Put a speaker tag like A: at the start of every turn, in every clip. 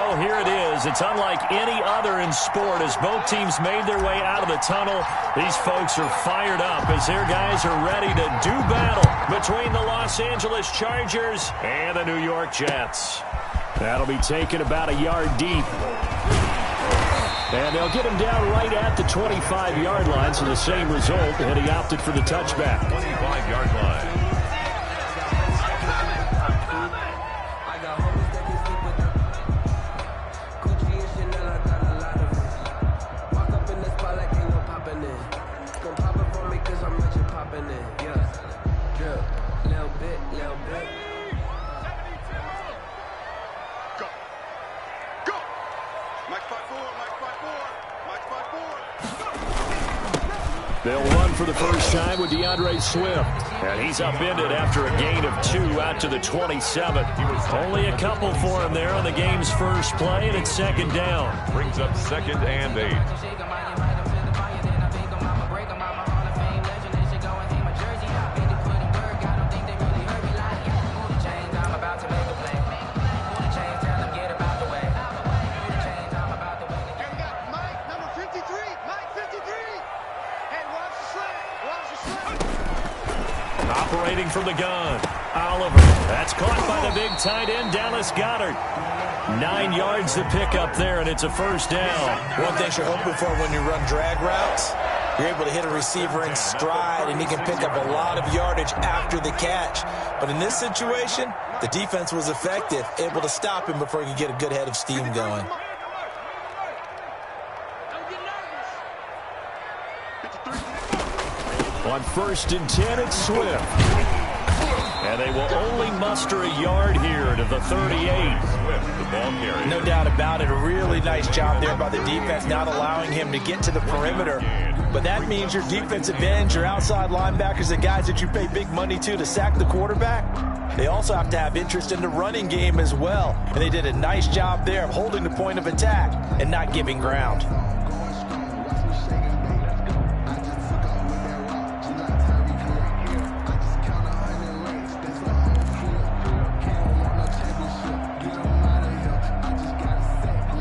A: well, here it is. It's unlike any other in sport. As both teams made their way out of the tunnel, these folks are fired up as their guys are ready to do battle between the Los Angeles Chargers and the New York Jets. That'll be taken about a yard deep. And they'll get him down right at the 25-yard line, so the same result, and he opted for the touchback.
B: 25-yard line.
A: They'll run for the first time with DeAndre Swift. And he's upended after a gain of 2 out to the 27. Only a couple for him there on the game's first play, and it's second down.
B: Brings up 2nd and 8.
A: Operating from the gun, Oliver. That's caught by the big tight end, Dallas Goedert. 9 yards to pick up there, and it's a first down.
C: One thing you're hoping for when you run drag routes, you're able to hit a receiver in stride, and he can pick up a lot of yardage after the catch. But in this situation, the defense was effective, able to stop him before he could get a good head of steam going.
A: On 1st and 10, it's Swift. And they will only muster a yard here to the 38.
B: Swift, the ball carrier.
C: No doubt about it. A really nice job there by the defense, not allowing him to get to the perimeter. But that means your defensive ends, your outside linebackers, the guys that you pay big money to sack the quarterback, they also have to have interest in the running game as well. And they did a nice job there of holding the point of attack and not giving ground.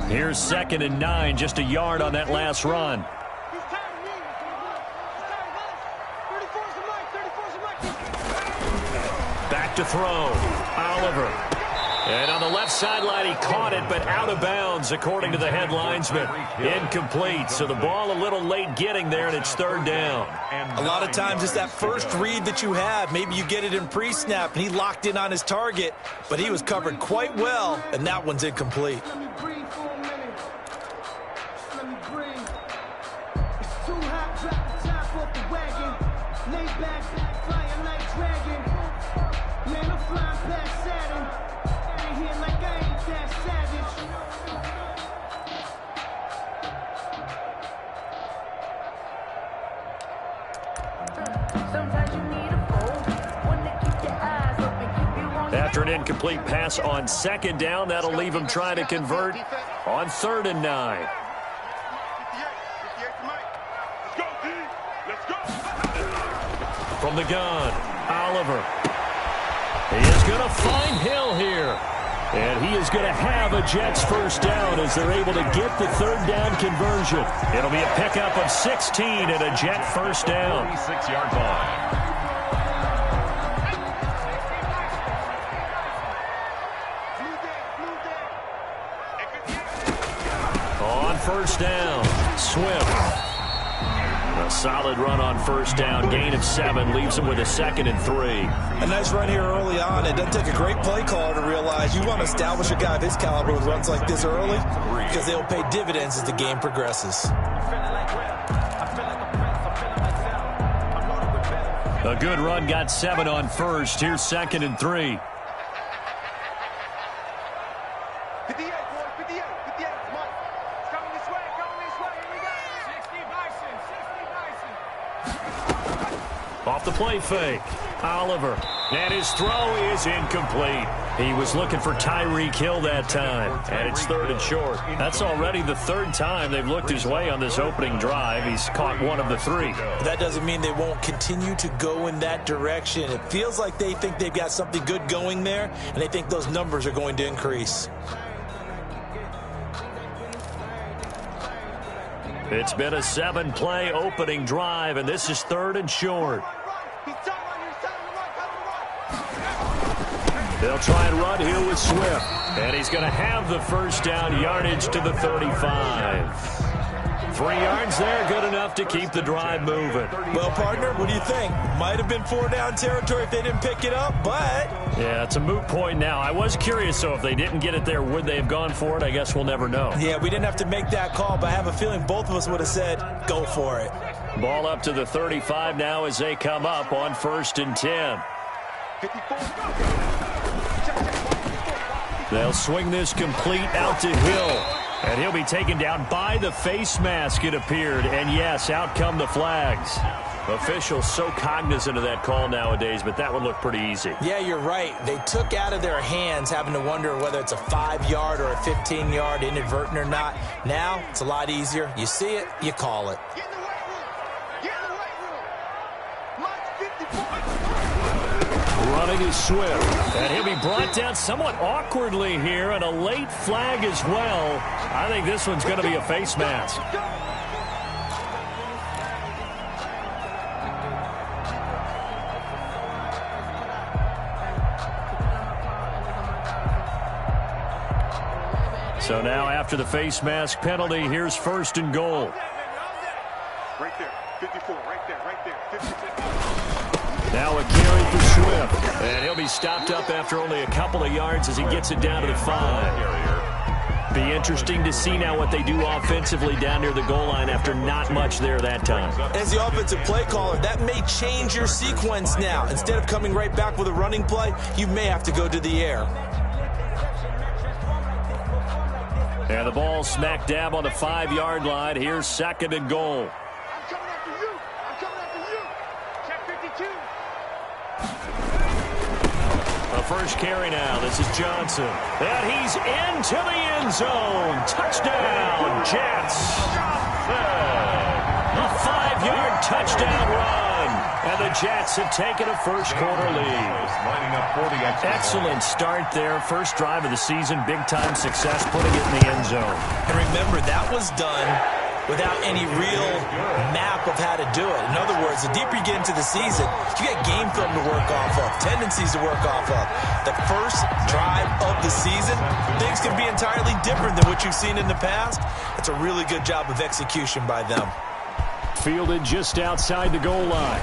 A: Here's 2nd and 9, just a yard on that last run. Back to throw. Oliver. And on the left sideline, he caught it, but out of bounds, according to the head linesman. Incomplete, so the ball a little late getting there, and it's 3rd down.
C: A lot of times it's that first read that you have. Maybe you get it in pre-snap, and he locked in on his target, but he was covered quite well, and that one's incomplete.
A: After an incomplete pass on 2nd down, that'll leave him trying to convert on 3rd and 9. From the gun, Oliver. He is going to find Hill here. And he is going to have a Jets first down as they're able to get the 3rd down conversion. It'll be a pickup of 16 and a Jet first down.
B: 36-yard line.
A: On 1st down, Swift. A solid run on 1st down. Gain of 7 leaves him with a 2nd and 3.
C: A nice run here early on. It doesn't take a great play caller to realize you want to establish a guy of his caliber with runs like this early because they'll pay dividends as the game progresses.
A: A good run, got 7 on 1st. Here's 2nd and 3. Off the play fake, Oliver. And his throw is incomplete. He was looking for Tyreek Hill that time. And it's 3rd and short. That's already the 3rd time they've looked his way on this opening drive. He's caught 1 of the 3.
C: That doesn't mean they won't continue to go in that direction. It feels like they think they've got something good going there, and they think those numbers are going to increase.
A: It's been a 7-play opening drive, and this is 3rd and short. They'll try and run here with Swift. And he's going to have the first down, yardage to the 35. 3 yards there, good enough to keep the drive moving.
C: Well, partner, what do you think? Might have been 4-down territory if they didn't pick it up, but...
A: Yeah, it's a moot point now. I was curious, so if they didn't get it there, would they have gone for it? I guess we'll never know.
C: Yeah, we didn't have to make that call, but I have a feeling both of us would have said, go for it.
A: Ball up to the 35 now as they come up on 1st and 10.
D: 54.
A: They'll swing this complete out to Hill. And he'll be taken down by the face mask, it appeared. And, yes, out come the flags. Officials so cognizant of that call nowadays, but that one looked pretty easy.
C: Yeah, you're right. They took out of their hands having to wonder whether it's a 5-yard or a 15-yard, inadvertent or not. Now, it's a lot easier. You see it, you call it.
D: Get in the weight room. Get in the weight room. March 54.
A: Running is Swift. And he'll be brought down somewhat awkwardly here, and a late flag as well. I think this one's going to be a face mask. So now after the face mask penalty, here's 1st and goal.
D: Right there. 54. Right there. Right there. 54.
A: Now a carry for Swift. And he'll be stopped up after only a couple of yards as he gets it down to the 5. Be interesting to see now what they do offensively down near the goal line after not much there that time.
C: As the offensive play caller, that may change your sequence now. Instead of coming right back with a running play, you may have to go to the air.
A: And the ball smack dab on the 5-yard line. Here's 2nd and goal.
D: I'm coming after you. I'm coming after you. Check 52.
A: A first carry now. This is Johnson. And he's into the end zone. Touchdown, Jets. A 5-yard touchdown run. And the Jets have taken a first-quarter lead. Excellent start there. First drive of the season. Big-time success putting it in the end zone.
C: And remember, that was done without any real map of how to do it. In other words, the deeper you get into the season, you get game film to work off of, tendencies to work off of. The first drive of the season, things can be entirely different than what you've seen in the past. It's a really good job of execution by them.
A: Fielded just outside the goal line.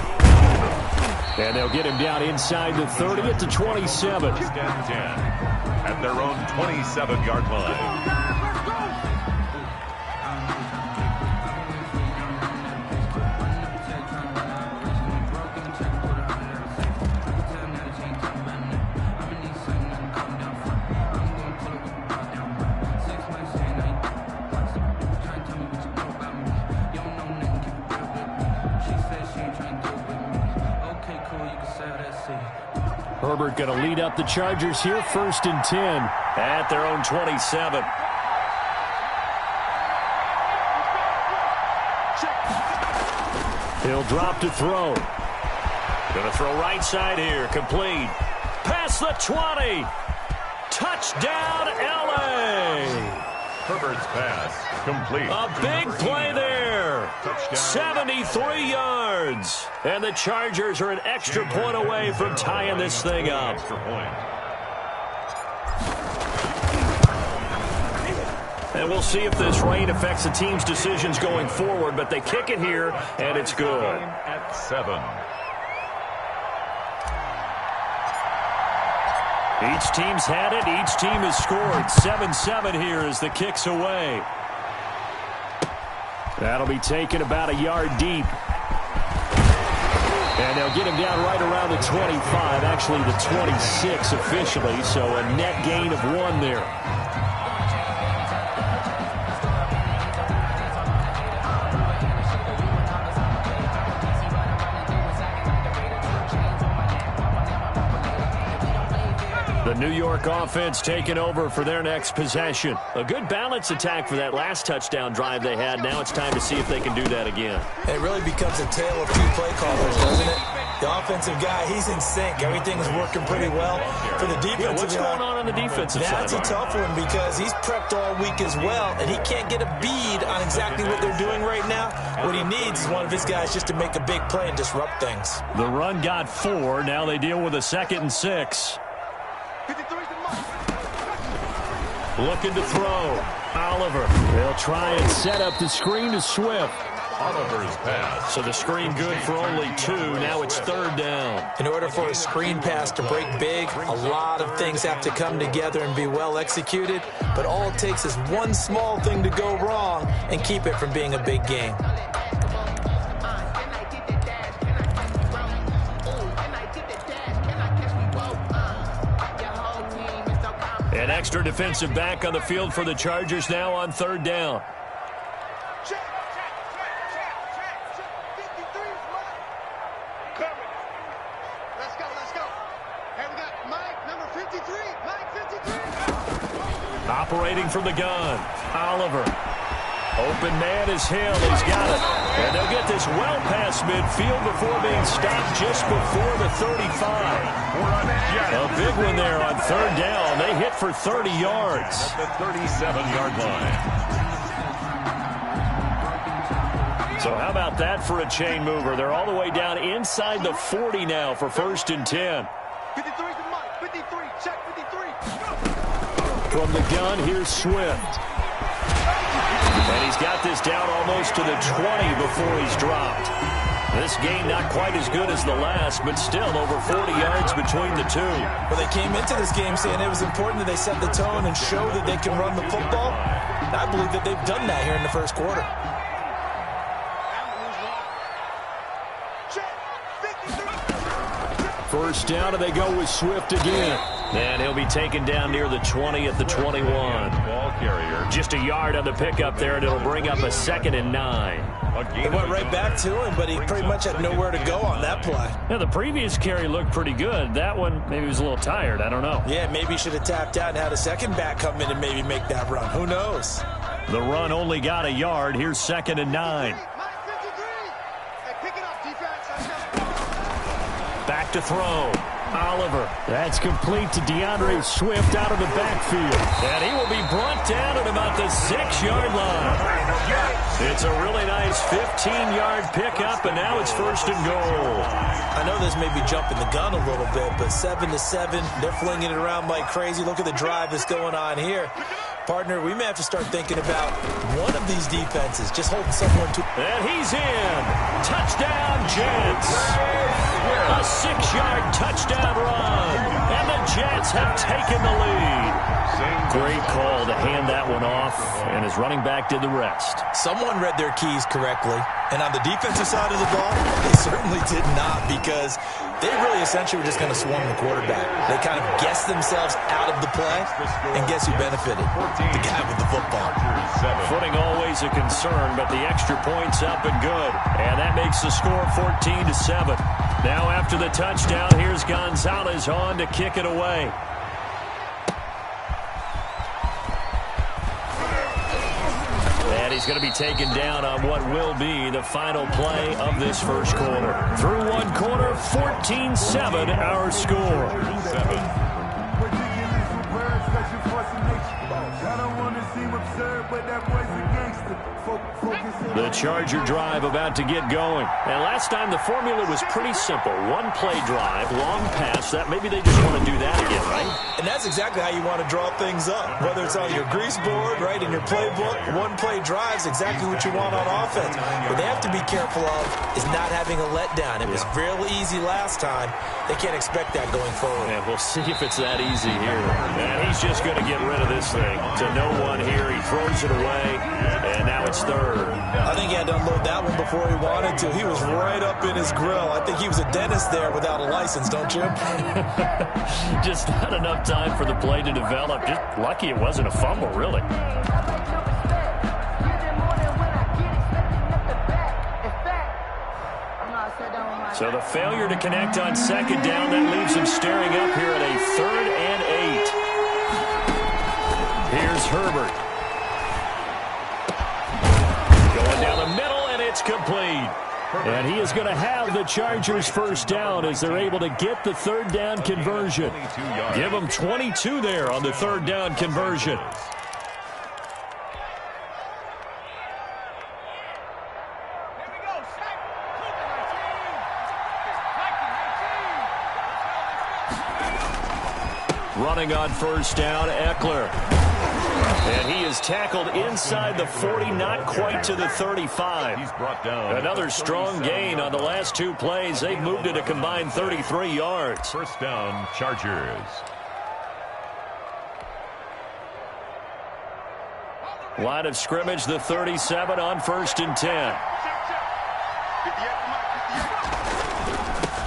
A: And they'll get him down inside the 30 at the 27.
B: 10 at their own 27-yard line.
A: Herbert going to lead up the Chargers here, 1st and 10 at their own 27. He'll drop to throw. Going to throw right side here, complete. Past the 20. Touchdown, L.A.
B: Herbert's pass complete.
A: A big play there.
B: Touchdown.
A: 73 yards. And the Chargers are an extra point away from tying this thing up.
B: Extra point.
A: And we'll see if this rain affects the team's decisions going forward, but they kick it here, and it's good.
B: At 7.
A: Each team's had it. Each team has scored. 7-7 here as the kick's away. That'll be taken about a yard deep. And they'll get him down right around the 25, actually the 26 officially, so a net gain of 1 there. The New York offense taking over for their next possession. A good balance attack for that last touchdown drive they had. Now it's time to see if they can do that again.
C: It really becomes a tale of two play callers, doesn't it? The offensive guy, he's in sync. Everything's working pretty well. For the defensive
A: what's going on the defensive side?
C: That's a tough one because he's prepped all week as well, and he can't get a bead on exactly what they're doing right now. What he needs is one of his guys just to make a big play and disrupt things.
A: The run got 4. Now they deal with a 2nd and 6. Looking to throw. Oliver. They'll try and set up the screen to Swift.
B: Oliver's pass.
A: So the screen good for only 2. Now it's 3rd down.
C: In order for a screen pass to break big, a lot of things have to come together and be well executed. But all it takes is one small thing to go wrong and keep it from being a big game.
A: An extra defensive back on the field for the Chargers now on 3rd down. Operating from the gun. Oliver. Open man is Hill. He's got it. And they'll get this well past midfield before being stopped just before the 35. A big one there on 3rd down. They hit for 30 yards.
B: At the 37-yard line.
A: So how about that for a chain mover? They're all the way down inside the 40 now for 1st and 10.
D: 53 to Mike. 53. Check 53.
A: From the gun, here's Swift. And he's got this down almost to the 20 before he's dropped. This game not quite as good as the last, but still over 40 yards between the two.
C: Well, they came into this game saying it was important that they set the tone and show that they can run the football. And I believe that they've done that here in the first quarter.
A: First down, and they go with Swift again. And he'll be taken down near the 20 at the 21.
B: Ball carrier.
A: Just a yard on the pickup there, and it'll bring up a 2nd and 9.
C: They went right back to him, but he pretty much had nowhere to go on that play.
A: Now, the previous carry looked pretty good. That one, maybe he was a little tired. I don't know.
C: Yeah, maybe he should have tapped out and had a second back come in and maybe make that run. Who knows?
A: The run only got a yard. Here's 2nd and 9. Back to throw. Oliver. That's complete to DeAndre Swift out of the backfield. And he will be brought down at about the 6-yard line. It's a really nice 15-yard pickup, and now it's 1st and goal.
C: I know this may be jumping the gun a little bit, but 7-7, they're flinging it around like crazy. Look at the drive that's going on here. Partner, we may have to start thinking about one of these defenses, just holding someone to.
A: And he's in. Touchdown, Jets. A 6-yard touchdown run. And the Jets have taken the lead. Great call to hand that one off, and his running back did the rest.
C: Someone read their keys correctly, and on the defensive side of the ball, they certainly did not, because they really essentially were just going to swarm the quarterback. They kind of guessed themselves out of the play, and guess who benefited? The guy with the football.
A: Footing always a concern, but the extra point's up and good. And that makes the score 14-7. Now after the touchdown, here's Gonzalez on to kick it away. And he's going to be taken down on what will be the final play of this first quarter. Through one quarter, 14-7, our score. The Charger drive about to get going. And last time the formula was pretty simple. One play drive, long pass. That maybe they just want to do that again, right?
C: And that's exactly how you want to draw things up. Whether it's on your grease board, right, in your playbook, one play drive is exactly what you want on offense. What they have to be careful of is not having a letdown. It was real easy last time. They can't expect that going forward.
A: And we'll see if it's that easy here. And he's just going to get rid of this thing. To no one here. He throws it away. And now it's 3rd.
C: I think he had to unload that one before he wanted to. He was right up in his grill. I think he was a dentist there without a license, don't you?
A: Just not enough time for the play to develop. Just lucky it wasn't a fumble, really. So the failure to connect on 2nd down, that leaves him staring up here at a 3rd and 8. Here's Herbert. Going down the middle, and it's complete. And he is going to have the Chargers first down as they're able to get the third down conversion. Give them 22 there on the third down conversion. Running on first down, Eckler. And he is tackled inside the 40, not quite to the 35.
B: He's brought down.
A: Another strong gain on the last two plays. They've moved it a combined 33 yards.
B: First down, Chargers.
A: Line of scrimmage, the 37 on 1st and 10.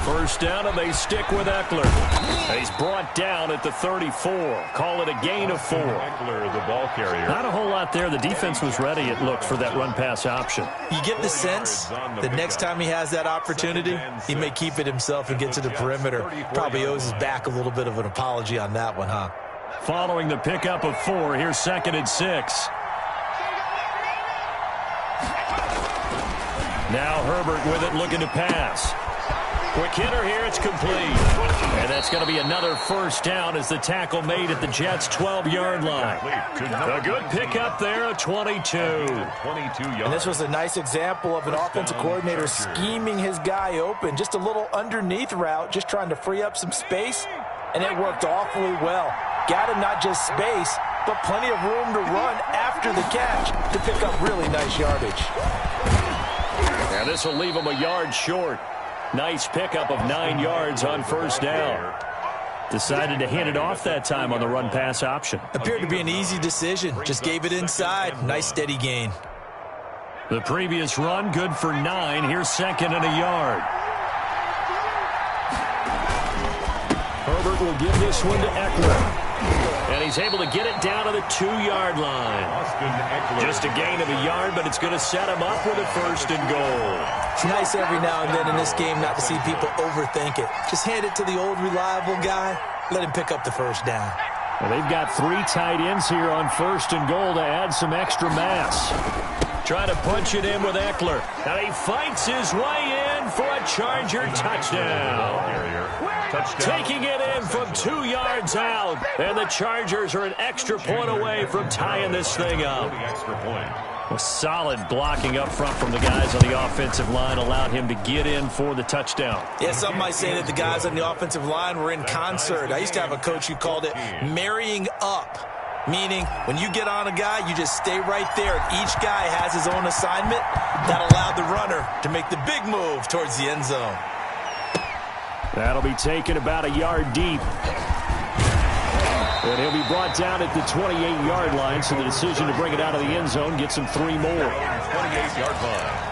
A: First down, and they stick with Eckler. And he's brought down at the 34. Call it a gain of 4.
B: Eckler, the ball carrier.
A: Not a whole lot there. The defense was ready, it looked, for that run-pass option.
C: You get the sense that next time he has that opportunity, he may keep it himself and get to the perimeter. Probably owes his back a little bit of an apology on that one, huh?
A: Following the pickup of 4, here's 2nd and 6. Now Herbert with it, looking to pass. Quick hitter here, it's complete. And that's going to be another first down as the tackle made at the Jets' 12-yard line. A good pickup there, a 22.
B: 22 yards.
C: And this was a nice example of an offensive coordinator scheming his guy open. Just a little underneath route, just trying to free up some space, and it worked awfully well. Got him not just space, but plenty of room to run after the catch to pick up really nice yardage.
A: And this will leave him a yard short. Nice pickup of 9 yards on first down. Decided to hand it off that time on the run-pass option.
C: Appeared to be an easy decision. Just gave it inside. Nice steady gain.
A: The previous run, good for 9. Here's 2nd and a yard. Herbert will give this one to Eckler. And he's able to get it down to the 2-yard line. Just a gain of a yard, but it's going to set him up with a 1st and goal.
C: It's nice every now and then in this game not to see people overthink it. Just hand it to the old reliable guy. Let him pick up the first down.
A: Well, they've got 3 tight ends here on 1st and goal to add some extra mass. Trying to punch it in with Eckler. And he fights his way in for a Charger touchdown. Taking it in from 2 yards out. And the Chargers are an extra point away from tying this thing up. Well, solid blocking up front from the guys on the offensive line allowed him to get in for the touchdown.
C: Yeah, some might say that the guys on the offensive line were in concert. I used to have a coach who called it marrying up, meaning when you get on a guy, you just stay right there. Each guy has his own assignment. That allowed the runner to make the big move towards the end zone.
A: That'll be taken about a yard deep. And he'll be brought down at the 28-yard line, so the decision to bring it out of the end zone gets him 3 more.
B: 28-yard line.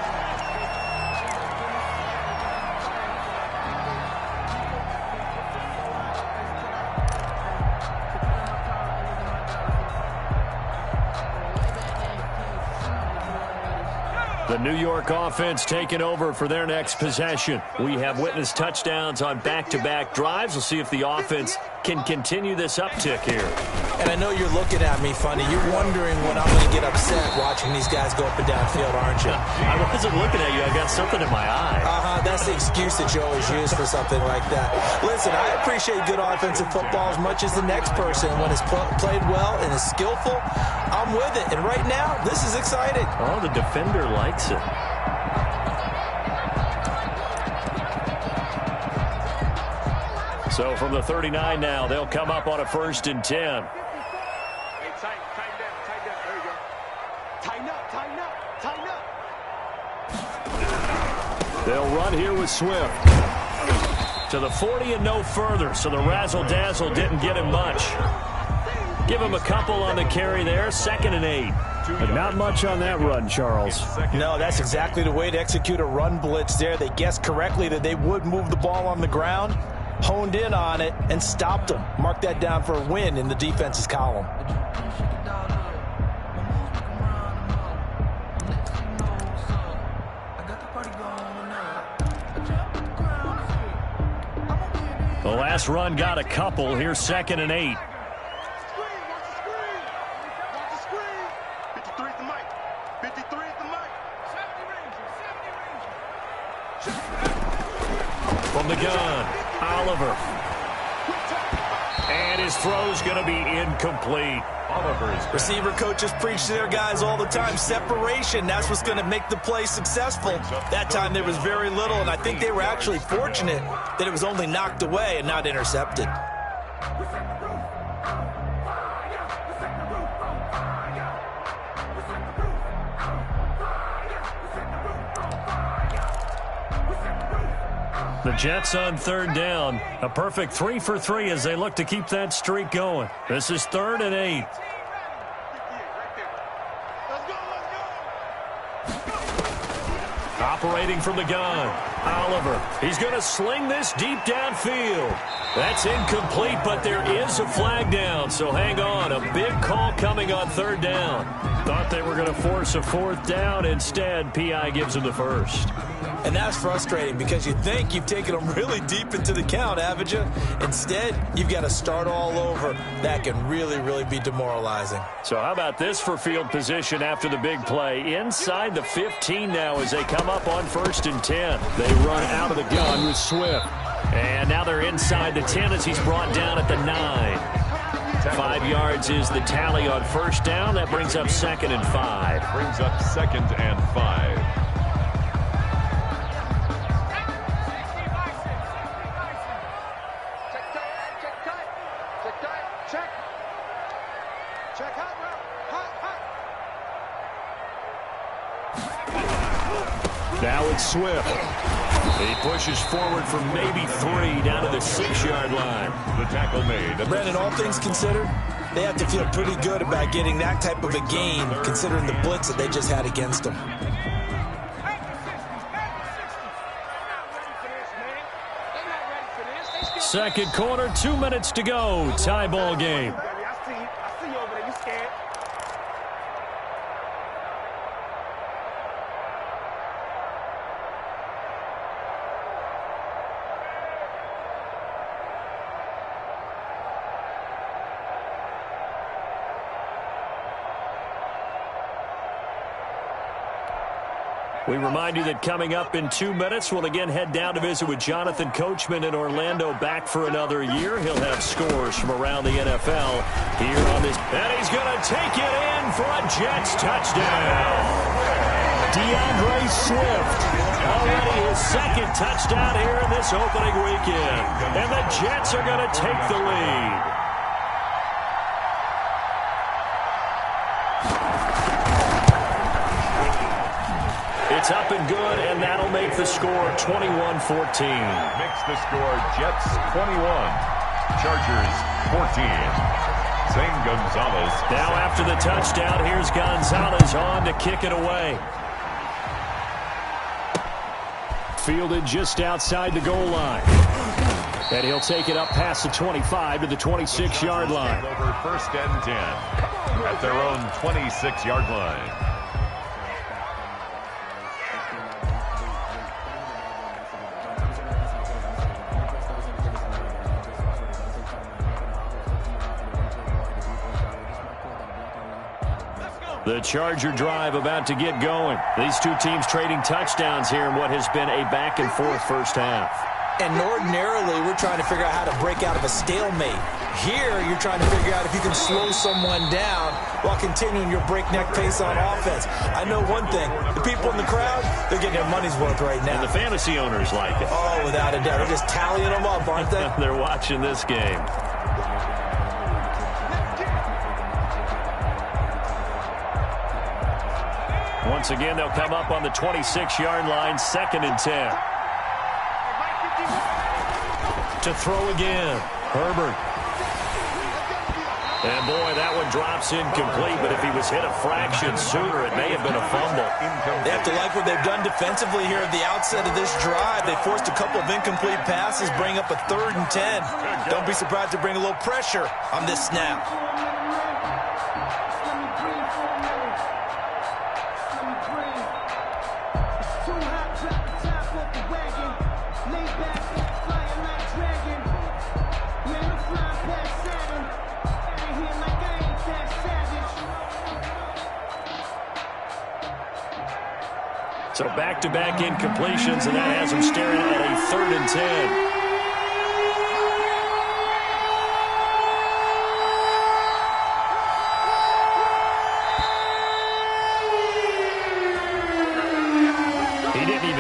A: The New York offense taking over for their next possession. We have witnessed touchdowns on back-to-back drives. We'll see if the offense can continue this uptick here.
C: And I know you're looking at me funny. You're wondering when I'm going to get upset watching these guys go up and down field, aren't you?
A: I wasn't looking at you. I got something in my eye.
C: That's the excuse that you always use for something like that. Listen, I appreciate good offensive football as much as the next person. When it's played well and is skillful, I'm with it. And right now, this is exciting.
A: Oh, the defender likes it. So from the 39 now, they'll come up on a 1st and 10.
D: Hey, tighten down. There you go. Tighten up.
A: They'll run here with Swift. To the 40 and no further, so the razzle-dazzle didn't get him much. Give him a couple on the carry there, 2nd and 8. But not much on that run, Charles.
C: No, that's exactly the way to execute a run blitz there. They guessed correctly that they would move the ball on the ground, honed in on it, and stopped them. Mark that down for a win in the defense's column.
A: The last run got a couple. Here's 2nd and 8. From the gun, Oliver. And his throw's going to be incomplete.
B: Oliver's
C: Receiver coaches preach to their guys all the time. Separation, that's what's going to make the play successful. That time there was very little, and I think they were actually fortunate that it was only knocked away and not intercepted.
A: The Jets on third down. A perfect 3 for 3 as they look to keep that streak going. This is 3rd and 8. Operating from the gun, Oliver. He's going to sling this deep downfield. That's incomplete, but there is a flag down, so hang on. A big call coming on 3rd down. Thought they were going to force a 4th down. Instead, P.I. gives him the first.
C: And that's frustrating because you think you've taken them really deep into the count, haven't you? Instead, you've got to start all over. That can really, really be demoralizing.
A: So how about this for field position after the big play? Inside the 15 now as they come up on 1st and 10. They run out of the gun with Swift. And now they're inside the 10 as he's brought down at the 9. 5 yards is the tally on 1st down. That brings up 2nd and 5.
B: brings up 2nd and 5.
A: Now it's Swift. He pushes forward for maybe 3 down to the 6-yard line.
B: The tackle made.
C: Brandon, all things considered, they have to feel pretty good about getting that type of a gain, considering the blitz that they just had against them.
A: Second quarter, 2 minutes to go. Tie ball game.
D: I see you over there. You scared?
A: We remind you that coming up in 2 minutes, we'll again head down to visit with Jonathan Coachman in Orlando, back for another year. He'll have scores from around the NFL here on this. And he's going to take it in for a Jets touchdown. DeAndre Swift, already his 2nd touchdown here in this opening weekend. And the Jets are going to take the lead. It's up and good, and that'll make the score 21-14.
B: Makes the score Jets 21, Chargers 14. Zane Gonzalez.
A: Now after the touchdown, here's Gonzalez on to kick it away. Fielded just outside the goal line. And he'll take it up past the 25 to the 26-yard line.
B: Over 1st and 10 at their own 26-yard line.
A: The Charger drive about to get going. These two teams trading touchdowns here in what has been a back-and-forth first half.
C: And ordinarily, we're trying to figure out how to break out of a stalemate. Here, you're trying to figure out if you can slow someone down while continuing your breakneck pace on offense. I know one thing. The people in the crowd, they're getting their money's worth right now.
A: And the fantasy owners like it.
C: Oh, without a doubt. They're just tallying them up, aren't they?
A: They're watching this game. Once again, they'll come up on the 26-yard line, 2nd and 10. To throw again, Herbert. And boy, that one drops incomplete, but if he was hit a fraction sooner, it may have been a fumble.
C: They have to like what they've done defensively here at the outset of this drive. They forced a couple of incomplete passes, bring up a 3rd and 10. Don't be surprised to bring a little pressure on this snap.
A: So back-to-back incompletions, and that has him staring at a 3rd and 10.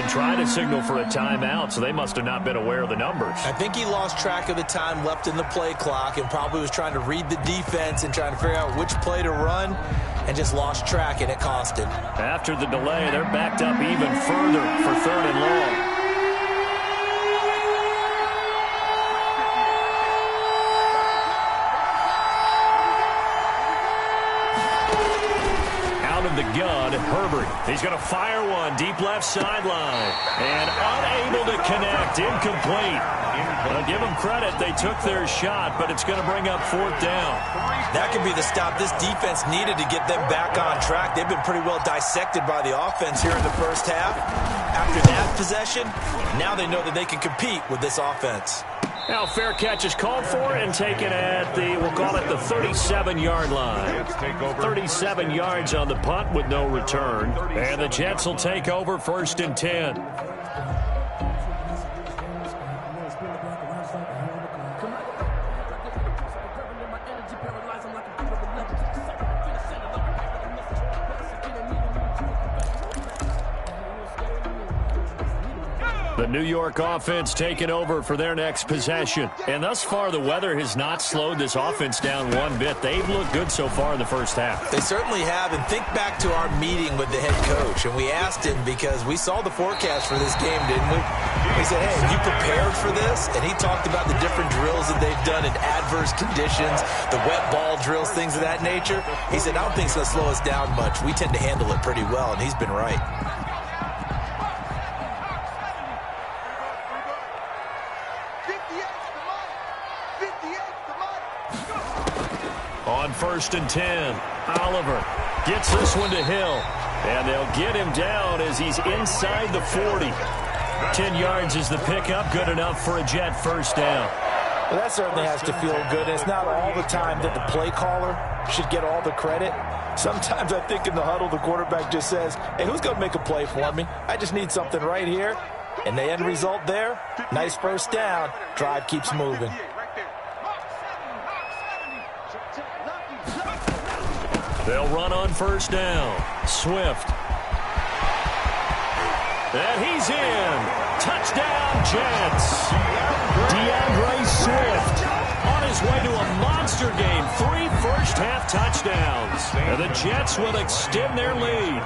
A: Try to signal for a timeout, so they must have not been aware of the numbers.
C: I think he lost track of the time left in the play clock and probably was trying to read the defense and trying to figure out which play to run and just lost track, and it cost him.
A: After the delay, they're backed up even further for 3rd and long. The gun, Herbert. He's going to fire one deep left sideline. And unable to connect. Incomplete. I'll give them credit. They took their shot, but it's going to bring up 4th down.
C: That could be the stop this defense needed to get them back on track. They've been pretty well dissected by the offense here in the first half. After that possession, now they know that they can compete with this offense.
A: Now, fair catch is called for and taken at the, we'll call it the 37-yard line. 37 yards on the punt with no return. And the Jets will take over 1st and 10. The New York offense taking over for their next possession. And thus far, the weather has not slowed this offense down one bit. They've looked good so far in the first half.
C: They certainly have. And think back to our meeting with the head coach. And we asked him because we saw the forecast for this game, didn't we? We said, hey, you prepared for this? And he talked about the different drills that they've done in adverse conditions, the wet ball drills, things of that nature. He said, I don't think it's going to slow us down much. We tend to handle it pretty well, and he's been right.
A: On 1st and 10, Oliver gets this one to Hill. And they'll get him down as he's inside the 40. 10 yards is the pickup, good enough for a Jet first down.
C: Well, that certainly has to feel good. It's not all the time that the play caller should get all the credit. Sometimes I think in the huddle, the quarterback just says, hey, who's going to make a play for me? I just need something right here. And the end result there, nice first down. Drive keeps moving.
A: They'll run on first down. Swift. And he's in. Touchdown, Jets. DeAndre Swift on his way to a monster game. 3 first-half touchdowns. And the Jets will extend their lead.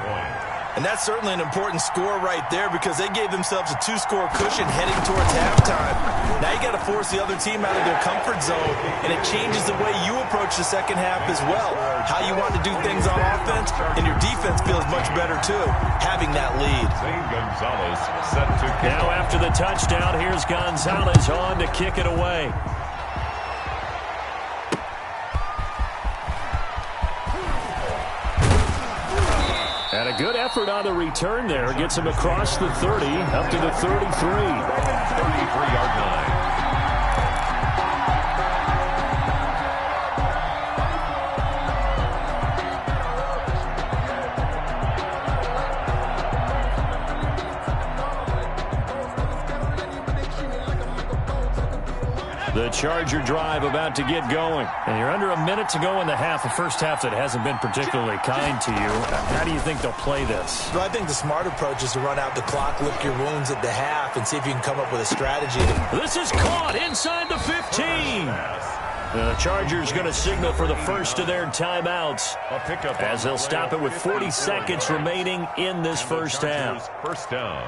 C: And that's certainly an important score right there because they gave themselves a 2-score cushion heading towards halftime. Now you got to force the other team out of their comfort zone, and it changes the way you approach the second half as well. How you want to do things on offense, and your defense feels much better too, having that lead.
B: Gonzalez set to kick
A: now
B: off.
A: After the touchdown, here's Gonzalez on to kick it away. And a good effort on the return there. Gets him across the 30, up to the 33.
B: 33-yard line.
A: The Charger drive about to get going. And you're under a minute to go in the half, a first half that hasn't been particularly kind to you. How do you think they'll play this?
C: Well, I think the smart approach is to run out the clock, lick your wounds at the half, and see if you can come up with a strategy.
A: This is caught inside the 15. The Chargers going to signal for the first of their timeouts as they'll stop it with 40 seconds remaining in this first half.
B: First down.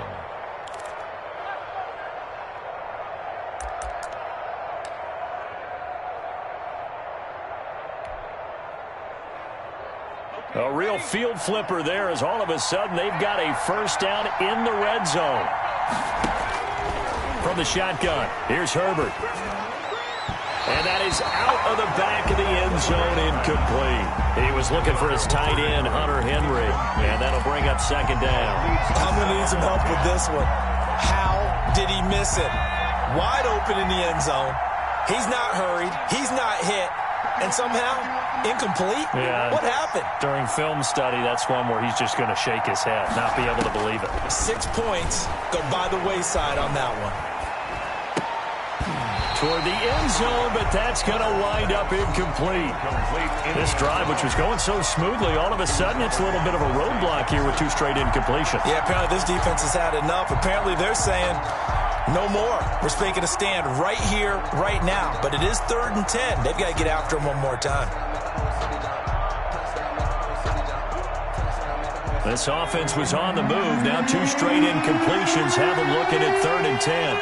A: A real field flipper there as all of a sudden they've got a first down in the red zone. From the shotgun, here's Herbert. And that is out of the back of the end zone, incomplete. He was looking for his tight end, Hunter Henry, and that'll bring up second down.
C: I'm going to need some help with this one. How did he miss it? Wide open in the end zone. He's not hurried. He's not hit. And somehow Incomplete?
A: Yeah.
C: What happened?
A: During film study, that's one where he's just going to shake his head, not be able to believe it.
C: 6 points go by the wayside on that one.
A: Toward the end zone, but that's going to wind up incomplete. This drive, which was going so smoothly, all of a sudden it's a little bit of a roadblock here with 2 straight incompletions.
C: Yeah, apparently this defense has had enough. Apparently they're saying no more. We're making a stand right here, right now. But it is 3rd and 10. They've got to get after him one more time.
A: This offense was on the move. Now 2 straight incompletions have them looking at 3rd and 10.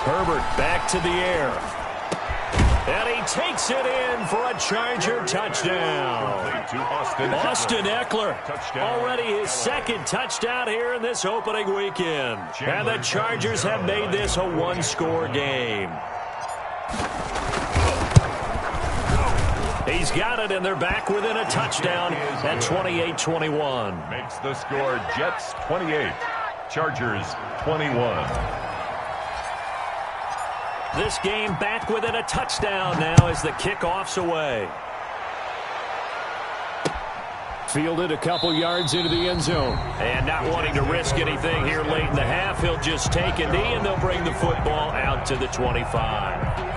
A: Herbert back to the air. And he takes it in for a Charger touchdown. Austin Eckler, already his 2nd touchdown here in this opening weekend. And the Chargers have made this a 1-score game. He's got it, and they're back within a touchdown at 28-21.
B: Makes the score Jets 28, Chargers 21.
A: This game back within a touchdown now as the kickoff's away. Fielded a couple yards into the end zone. And not wanting to risk anything here late in the half, he'll just take a knee, and they'll bring the football out to the 25.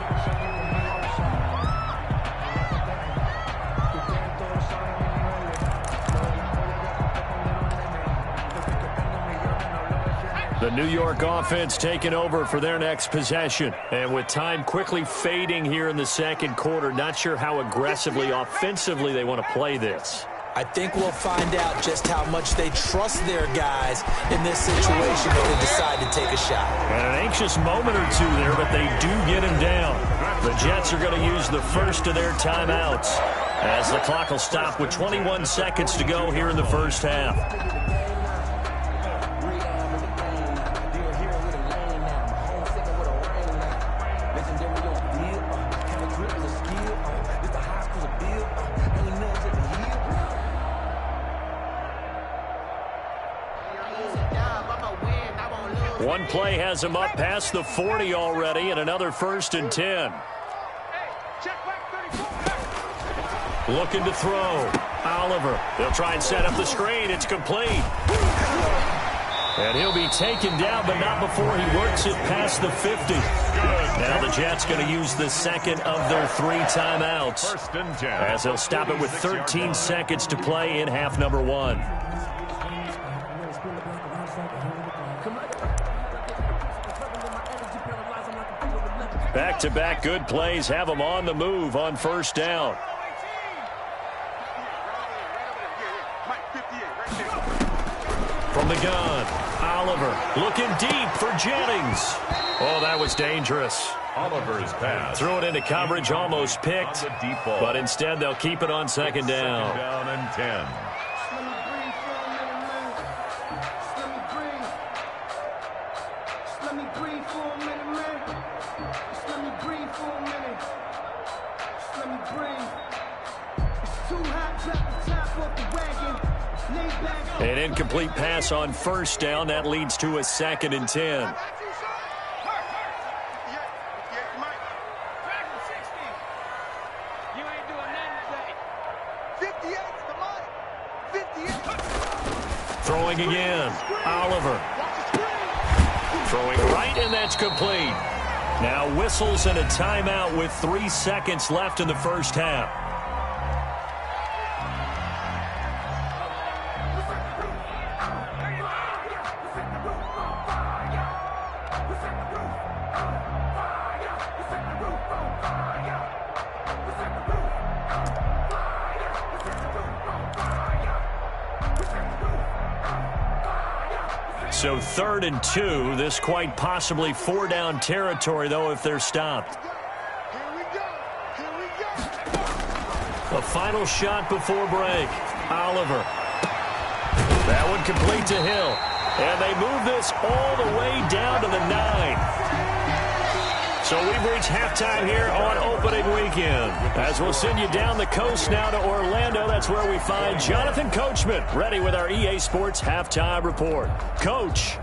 A: The New York offense taking over for their next possession. And with time quickly fading here in the 2nd quarter, not sure how aggressively, offensively they want to play this.
C: I think we'll find out just how much they trust their guys in this situation if they decide to take a shot.
A: And an anxious moment or 2 there, but they do get him down. The Jets are going to use the first of their timeouts as the clock will stop with 21 seconds to go here in the first half. One play has him up past the 40 already, and another 1st and 10. Looking to throw. Oliver. They'll try and set up the screen. It's complete. And he'll be taken down, but not before he works it past the 50. Now the Jets going to use the 2nd of their 3 timeouts, as they'll stop it with 13 seconds to play in half number 1. Back-to-back good plays have them on the move on 1st down. From the gun, Oliver looking deep for Jennings. Oh, that was dangerous.
B: Oliver's pass.
A: Threw it into coverage, almost picked, but instead they'll keep it on 2nd down.
B: 2nd down and 10.
A: An incomplete pass on 1st down. That leads to a 2nd and 10. Throwing again. Oliver. Throwing right, and that's complete. Now whistles and a timeout with 3 seconds left in the first half. So 3rd and 2. This quite possibly 4-down territory, though, if they're stopped. A final shot before break. Oliver. That one complete to Hill. And they move this all the way down to the 9. So we've reached halftime here on opening weekend. As we'll send you down the coast now to Orlando, that's where we find Jonathan Coachman, ready with our EA Sports Halftime Report. Coach.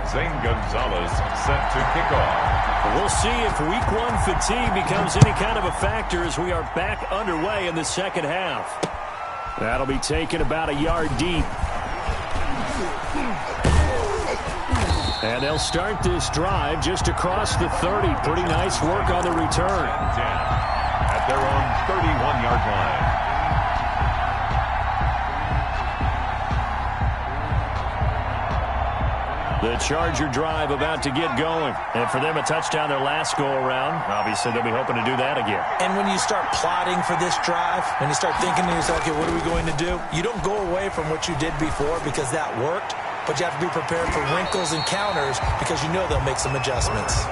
B: Zane Gonzalez set to kick off.
A: We'll see if week one fatigue becomes any kind of a factor as we are back underway in the second half. That'll be taken about a yard deep. And they'll start this drive just across the 30. Pretty nice work on the return.
B: 10 at their own 31-yard line.
A: The Charger drive about to get going. And for them, a touchdown their last go-around. Obviously, they'll be hoping to do that again.
C: And when you start plotting for this drive, when you start thinking to yourself, okay, what are we going to do? You don't go away from what you did before because that worked, but you have to be prepared for wrinkles and counters because you know they'll make some adjustments.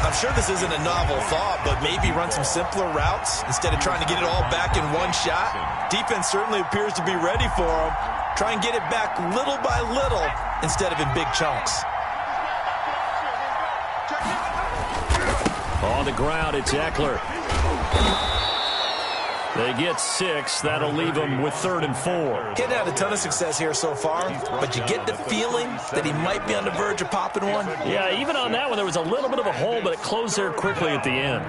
C: I'm sure this isn't a novel thought, but maybe run some simpler routes instead of trying to get it all back in one shot. Defense certainly appears to be ready for them. Try and get it back little by little instead of in big chunks.
A: On the ground, it's Eckler. They get 6. That'll leave them with 3rd and 4.
C: Getting had a ton of success here so far, but you get the feeling that he might be on the verge of popping one.
A: Yeah, even on that one, there was a little bit of a hole, but it closed there quickly at the end.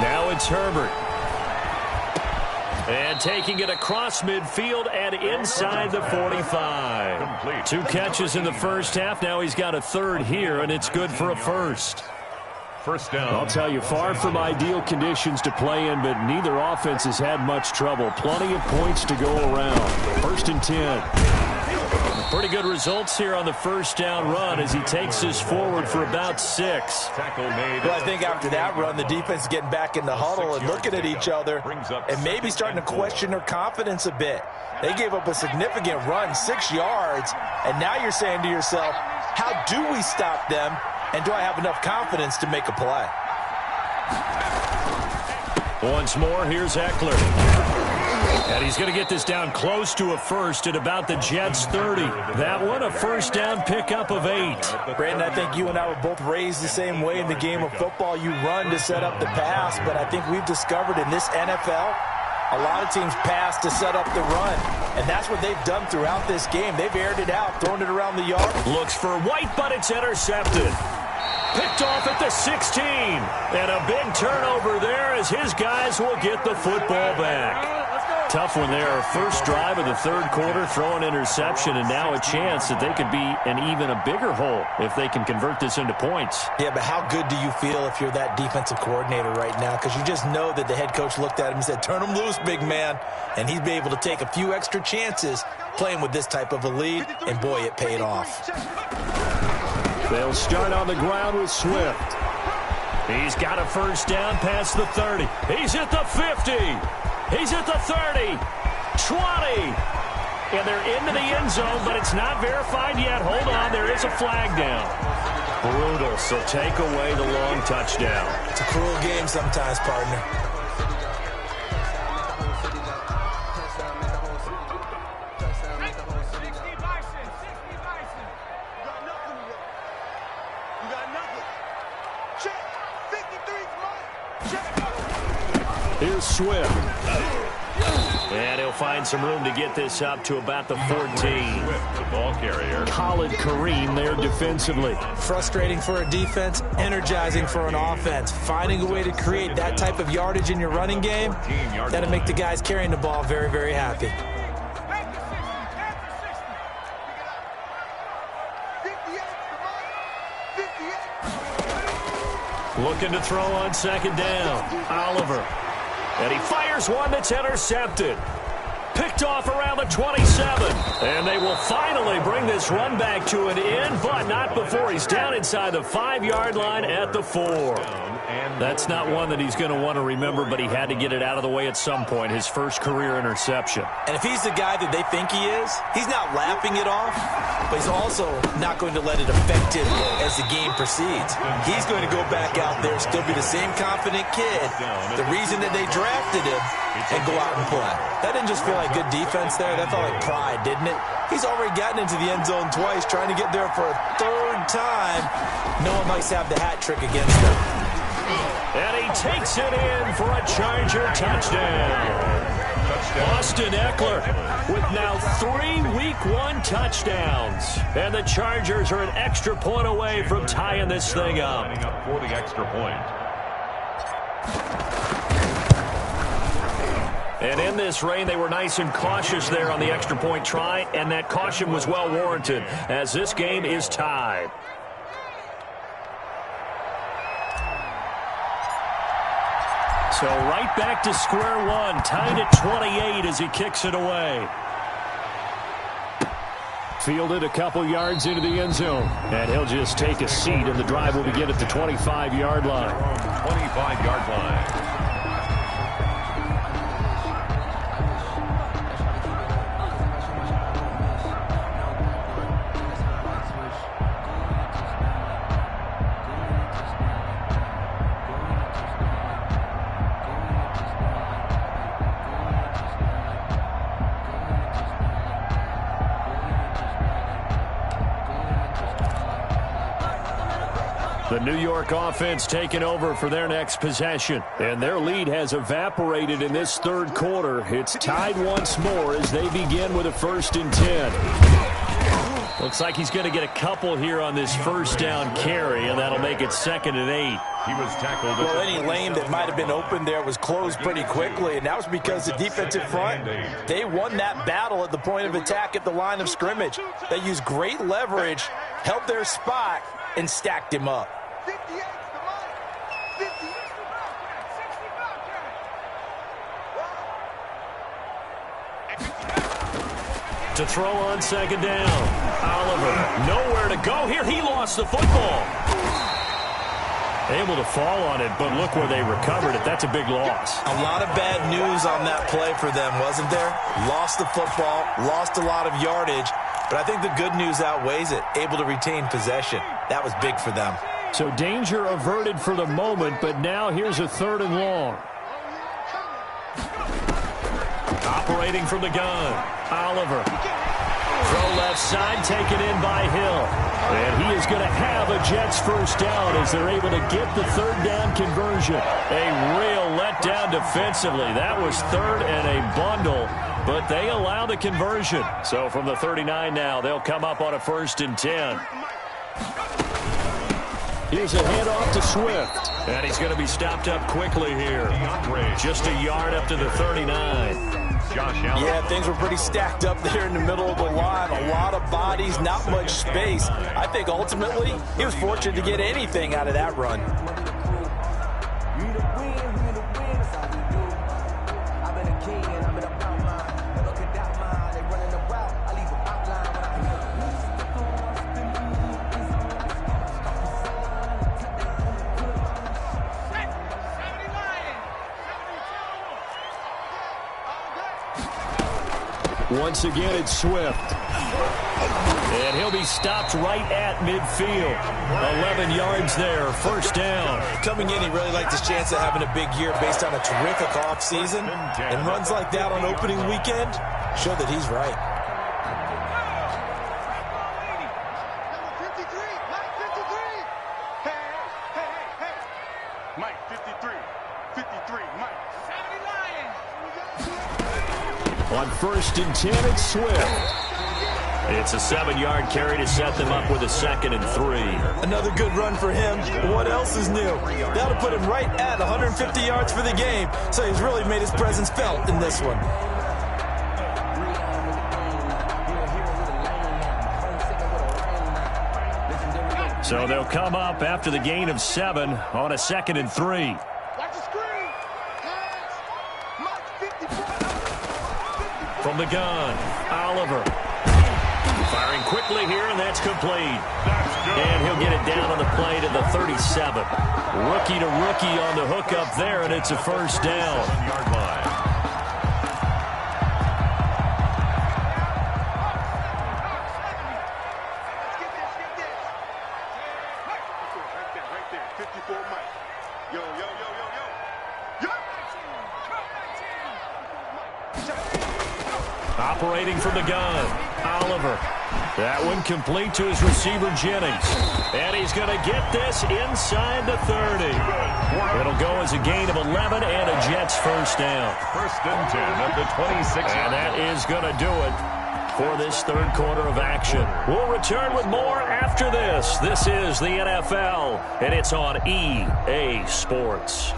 A: Now it's Herbert. And taking it across midfield and inside the 45.
B: Complete.
A: 2 catches in the first half. Now he's got a 3rd here, and it's good for a 1st.
B: First down.
A: I'll tell you, far from ideal conditions to play in, but neither offense has had much trouble. Plenty of points to go around. 1st and 10. Pretty good results here on the first down run as he takes us forward for about 6.
B: Tackle made.
C: Well, I think after that run, the defense is getting back in the huddle and looking at each other and maybe starting to question their confidence a bit. They gave up a significant run, 6 yards, and now you're saying to yourself, how do we stop them, and do I have enough confidence to make a play?
A: Once more, here's Eckler. And he's going to get this down close to a 1st at about the Jets' 30. That one, a first down pickup of 8.
C: Brandon, I think you and I were both raised the same way in the game of football. You run to set up the pass, but I think we've discovered in this NFL, a lot of teams pass to set up the run. And that's what they've done throughout this game. They've aired it out, thrown it around the yard.
A: Looks for White, but it's intercepted. Picked off at the 16. And a big turnover there as his guys will get the football back. Tough one there. First drive of the 3rd quarter, throw an interception, and now a chance that they could be in even a bigger hole if they can convert this into points.
C: Yeah, but how good do you feel if you're that defensive coordinator right now? Because you just know that the head coach looked at him and said, turn him loose, big man. And he'd be able to take a few extra chances playing with this type of a lead, and boy, it paid off.
A: They'll start on the ground with Swift. He's got a first down past the 30. He's at the 50. He's at the 30, 20, and they're into the end zone, but it's not verified yet. Hold on, there is a flag down. Brutal, so take away the long touchdown.
C: It's a cruel game sometimes, partner.
A: Here's Swift. And he'll find some room to get this up to about the 14.
B: Swift, the ball carrier.
A: Khalid Kareem there defensively.
C: Frustrating for a defense, energizing for an offense. Finding a way to create that type of yardage in your running game, that'll make the guys carrying the ball very, very happy.
A: Looking to throw on second down. Oliver. And he fires one that's intercepted. Picked off around the 27. And they will finally bring this run back to an end, but not before he's down inside the 5-yard line at the 4. That's not one that he's going to want to remember, but he had to get it out of the way at some point, his first career interception.
C: And if he's the guy that they think he is, he's not laughing it off, but he's also not going to let it affect him as the game proceeds. He's going to go back out there, still be the same confident kid, the reason that they drafted him, and go out and play. That didn't just feel like good defense there. That felt like pride, didn't it? He's already gotten into the end zone twice, trying to get there for a 3rd time. No one likes to have the hat trick against him.
A: And he takes it in for a Charger touchdown. Austin Eckler with now 3 Week 1 touchdowns. And the Chargers are an extra point away from tying this thing up.
B: For the extra point.
A: And in this rain, they were nice and cautious there on the extra point try, and that caution was well warranted as this game is tied. So right back to square one, tied at 28 as he kicks it away. Fielded a couple yards into the end zone, and he'll just take a seat, and the drive will begin at the 25-yard line.
B: 25-yard line.
A: The New York offense taking over for their next possession. And their lead has evaporated in this third quarter. It's tied once more as they begin with a 1st and 10. Looks like he's going to get a couple here on this first down carry, and that'll make it 2nd and 8.
B: He was tackled.
C: Well, any lane that might have been open there was closed pretty quickly, and that was because the defensive front, they won that battle at the point of attack at the line of scrimmage. They used great leverage, held their spot, and stacked him up.
A: To throw on 2nd down. Oliver, nowhere to go here. He lost the football. Able to fall on it, but look where they recovered it. That's a big loss.
C: A lot of bad news on that play for them, wasn't there? Lost the football, lost a lot of yardage, but I think the good news outweighs it. Able to retain possession. That was big for them.
A: So danger averted for the moment, but now here's a 3rd and long. Operating from the gun, Oliver. Throw left side, taken in by Hill. And he is going to have a Jets first down as they're able to get the 3rd down conversion. A real letdown defensively. That was 3rd and a bundle, but they allow the conversion. So from the 39 now, they'll come up on a 1st and 10. Here's a handoff to Swift. And he's going to be stopped up quickly here. Just a yard up to the 39.
C: Yeah, things were pretty stacked up there in the middle of the line. A lot of bodies, not much space. I think ultimately he was fortunate to get anything out of that run.
A: Once again, it's Swift. And he'll be stopped right at midfield. 11 yards there, 1st down.
C: Coming in, he really liked his chance of having a big year based on a terrific offseason. And runs like that on opening weekend show that he's right.
D: Mike, 53. 53, Mike. 70 Lions.
A: On 1st and 10, it's Swift. It's a 7-yard carry to set them up with a 2nd and 3.
C: Another good run for him. What else is new? That'll put him right at 150 yards for the game. So he's really made his presence felt in this one.
A: So they'll come up after the gain of 7 on a 2nd and 3. From the gun, Oliver. Firing quickly here, and that's complete. And he'll get it down on the play to the 37. Rookie to rookie on the hook up there, and it's a 1st down.
B: 7-yard line.
D: Right there. 54, Mike. Yo.
A: Operating from the gun, Oliver. That one complete to his receiver, Jennings. And he's going to get this inside the 30. It'll go as a gain of 11 and a Jets first down.
B: First and 10 at the 26.
A: And that is going to do it for this third quarter of action. We'll return with more after this. This is the NFL, and it's on EA Sports.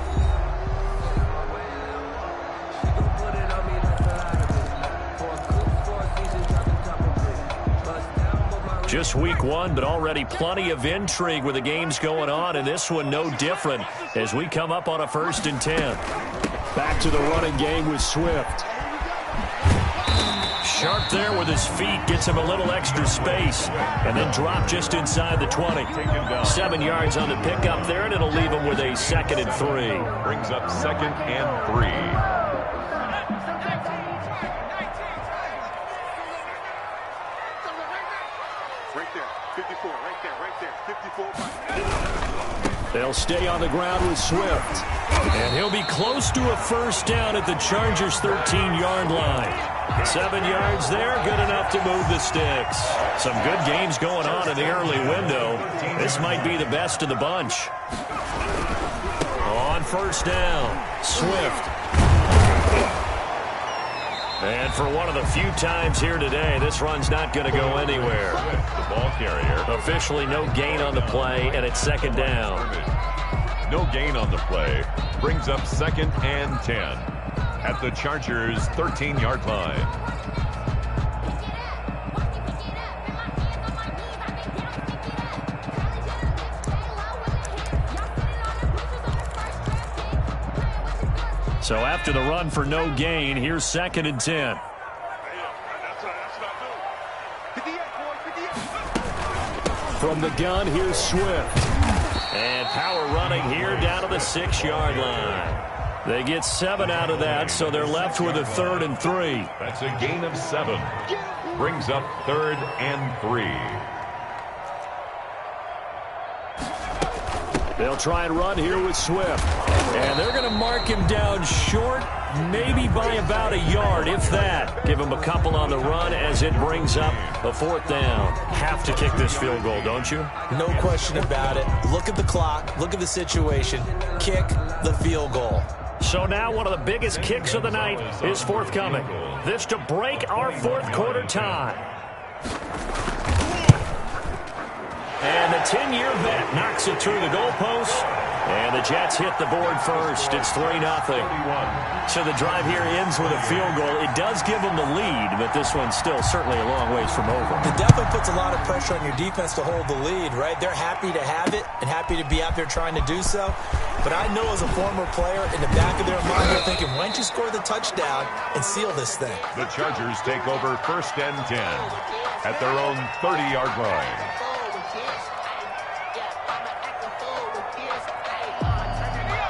A: Just week one, but already plenty of intrigue with the games going on, and this one no different as we come up on a 1st and 10.
E: Back to the running game with Swift.
A: Sharp there with his feet, gets him a little extra space, and then drop just inside the 20. 7 yards on the pickup there, and it'll leave him with a 2nd and 3.
B: Brings up 2nd and 3.
A: They'll stay on the ground with Swift. And he'll be close to a first down at the Chargers' 13-yard line. 7 yards there, good enough to move the sticks. Some good games going on in the early window. This might be the best of the bunch. On first down, Swift. And for one of the few times here today, this run's not going to go anywhere.
B: The ball carrier.
A: Officially no gain on the play, and it's 2nd down.
B: No gain on the play. Brings up 2nd and 10 at the Chargers' 13-yard line.
A: So after the run for no gain, here's 2nd and 10.
E: From the gun, here's Swift.
A: And power running here down to the 6-yard line. They get 7 out of that, so they're left with a 3rd and 3.
B: That's a gain of 7. Brings up 3rd and 3.
A: They'll try and run here with Swift. And they're going to mark him down short, maybe by about a yard, if that. Give him a couple on the run as it brings up a 4th down. Have to kick this field goal, don't you?
C: No question about it. Look at the clock. Look at the situation. Kick the field goal.
A: So now one of the biggest kicks of the night is forthcoming. This to break our 4th quarter tie. And the 10-year vet knocks it through the goalpost. And the Jets hit the board first. It's 3-0. So the drive here ends with a field goal. It does give them the lead, but this one's still certainly a long ways from over.
C: It definitely puts a lot of pressure on your defense to hold the lead, right? They're happy to have it and happy to be out there trying to do so. But I know as a former player, in the back of their mind, they're thinking, why don't you score the touchdown and seal this thing?
B: The Chargers take over 1st and 10 at their own 30-yard line.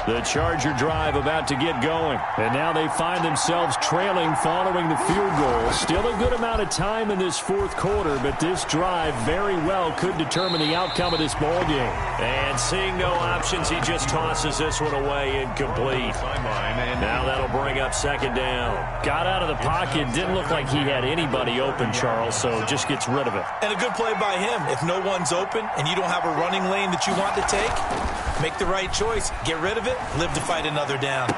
A: The Charger drive about to get going. And now they find themselves trailing following the field goal. Still a good amount of time in this 4th quarter, but this drive very well could determine the outcome of this ball game. And seeing no options, he just tosses this one away incomplete. Now that'll bring up 2nd down. Got out of the pocket. Didn't look like he had anybody open, Charles, so just gets rid of it.
C: And a good play by him. If no one's open and you don't have a running lane that you want to take, make the right choice. Get rid of it. Live to fight another down.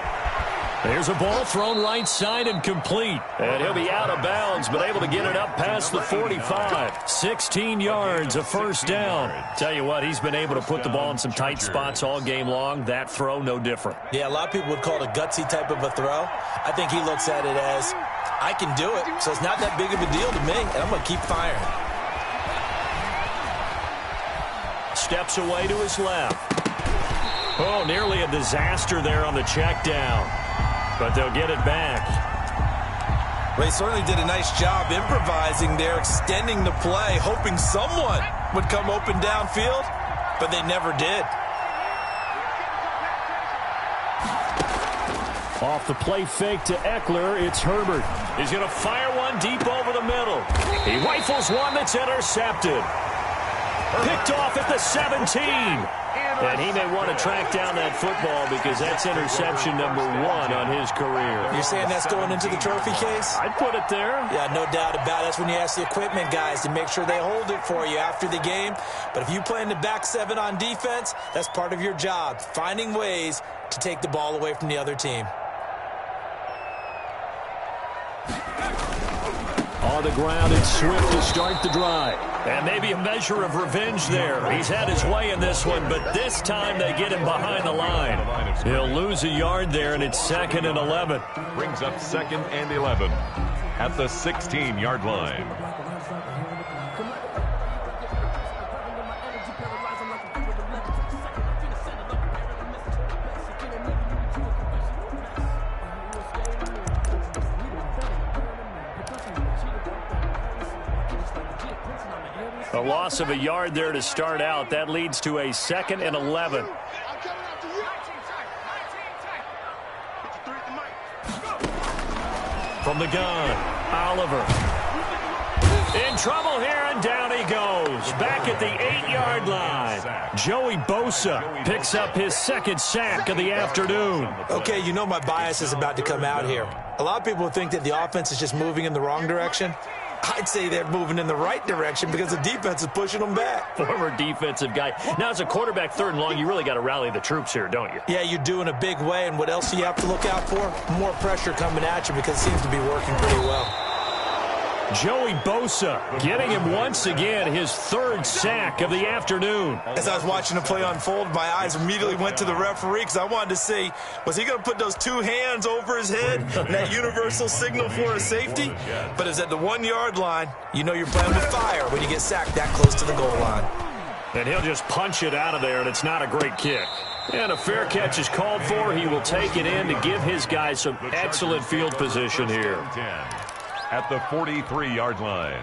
A: There's a ball thrown right side and complete. And he'll be out of bounds, but able to get it up past the 45. 16 yards, a first down. Tell you what, he's been able to put the ball in some tight spots all game long. That throw, no different.
C: Yeah, a lot of people would call it a gutsy type of a throw. I think he looks at it as, I can do it, so it's not that big of a deal to me, and I'm going to keep firing.
A: Steps away to his left. Oh, nearly a disaster there on the check down. But they'll get it back.
C: They certainly did a nice job improvising there, extending the play, hoping someone would come open downfield, but they never did.
A: Off the play fake to Eckler, it's Herbert. He's going to fire one deep over the middle. He rifles one that's intercepted. Picked off at the 17. And he may want to track down that football because that's interception number 1 on his career.
C: You're saying that's going into the trophy case?
A: I'd put it there.
C: Yeah, no doubt about it. That's when you ask the equipment guys to make sure they hold it for you after the game. But if you play in the back 7 on defense, that's part of your job, finding ways to take the ball away from the other team.
A: On the ground, it's Swift to start the drive. And maybe a measure of revenge there. He's had his way in this one, but this time they get him behind the line. He'll lose a yard there, and it's 2nd and 11.
B: Brings up 2nd and 11 at the 16-yard line.
A: A loss of a yard there to start out. That leads to a 2nd and 11. From the gun, Oliver. In trouble here, and down he goes. Back at the 8-yard line. Joey Bosa picks up his 2nd sack of the afternoon.
C: Okay, you know my bias is about to come out here. A lot of people think that the offense is just moving in the wrong direction. I'd say they're moving in the right direction because the defense is pushing them back.
A: Former defensive guy. Now, as a quarterback 3rd and long, you really got to rally the troops here, don't you?
C: Yeah, you do in a big way. And what else do you have to look out for? More pressure coming at you because it seems to be working pretty well.
A: Joey Bosa getting him once again his 3rd sack of the afternoon.
C: As I was watching the play unfold, my eyes immediately went to the referee because I wanted to see, was he going to put those 2 hands over his head and that universal signal for a safety? But it's at the 1-yard line. You know you're playing with fire when you get sacked that close to the goal line.
A: And he'll just punch it out of there, and it's not a great kick. And a fair catch is called for. He will take it in to give his guys some excellent field position here.
B: At the 43-yard line.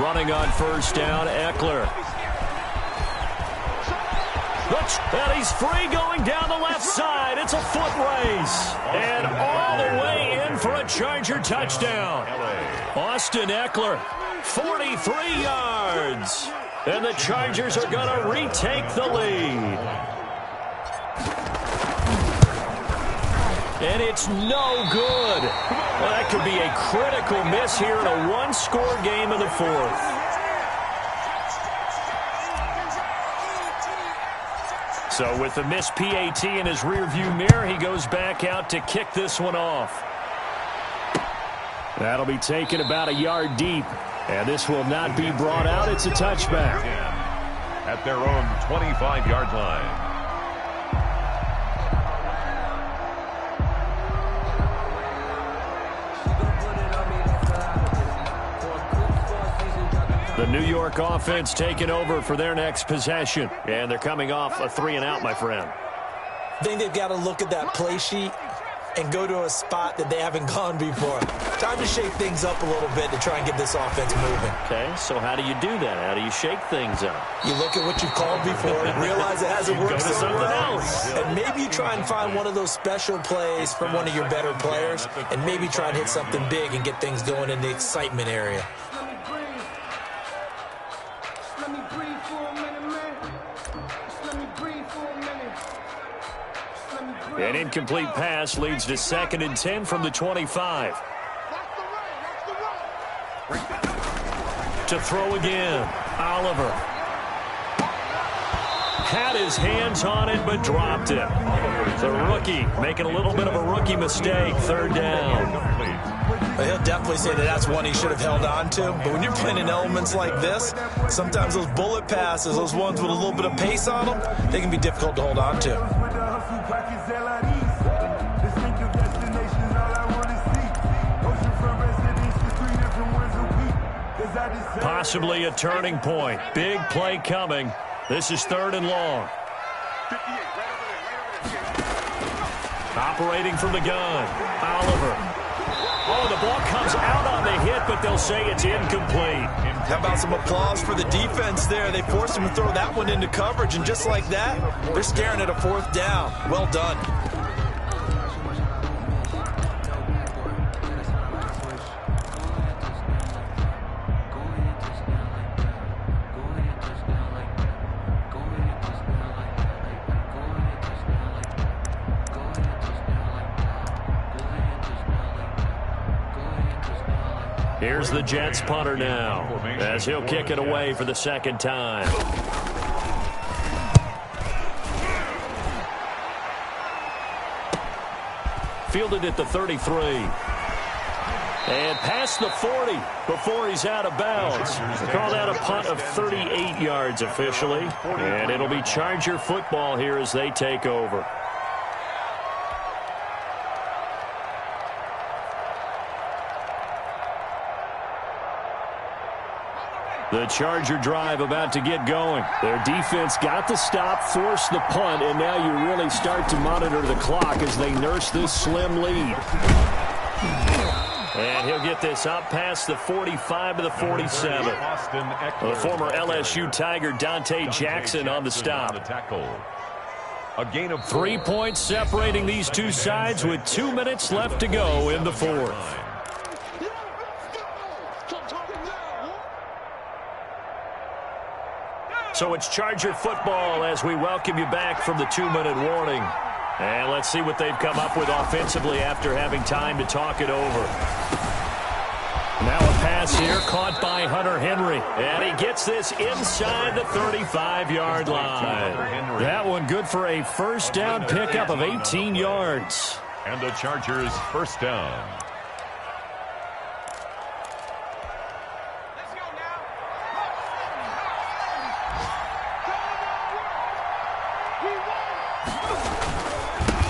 A: Running on 1st down, Eckler. And he's free going down the left side. It's a foot race. And all the way in for a Charger touchdown. Austin Eckler, 43 yards. And the Chargers are going to retake the lead. And it's no good. Well, that could be a critical miss here in a 1-score game in the 4th. So with the missed PAT in his rearview mirror, he goes back out to kick this one off. That'll be taken about a yard deep. And this will not be brought out. It's a touchback.
B: At their own 25-yard line.
A: The New York offense taking over for their next possession. And they're coming off a 3-and-out, my friend.
C: I think they've got to look at that play sheet and go to a spot that they haven't gone before. Time to shake things up a little bit to try and get this offense moving.
A: Okay, so how do you do that? How do you shake things up?
C: You look at what you've called before, realize it hasn't worked so
A: something
C: well,
A: else.
C: and maybe you try and find one of those special plays from one of your better players, and maybe try and hit something big and get things going in the excitement area.
A: An incomplete pass leads to 2nd and 10 from the 25. To throw again, Oliver. Had his hands on it, but dropped it. The rookie making a little bit of a rookie mistake, 3rd down.
C: He'll definitely say that that's one he should have held on to. But when you're playing in elements like this, sometimes those bullet passes, those ones with a little bit of pace on them, they can be difficult to hold on to.
A: Possibly a turning point. Big play coming. This is 3rd and long. Operating from the gun, Oliver. Oh, the ball comes out on the hit, but they'll say it's incomplete.
C: How about some applause for the defense there? They forced him to throw that one into coverage, and just like that, they're staring at a 4th down. Well done.
A: Here's the Jets punter now, as he'll kick it away for the second time. Fielded at the 33. And past the 40 before he's out of bounds. Called out a punt of 38 yards officially. And it'll be Charger football here as they take over. The Charger drive about to get going. Their defense got the stop, forced the punt, and now you really start to monitor the clock as they nurse this slim lead. And he'll get this up past the 45 to the 47. The former LSU Tiger Dante Jackson on the stop.
B: A gain of
A: 3 points separating these two sides with 2 minutes left to go in the fourth. So it's Charger football as we welcome you back from the 2-minute warning. And let's see what they've come up with offensively after having time to talk it over. Now a pass here caught by Hunter Henry. And he gets this inside the 35-yard line. That one good for a first down pickup of 18 yards.
B: And the Chargers first down.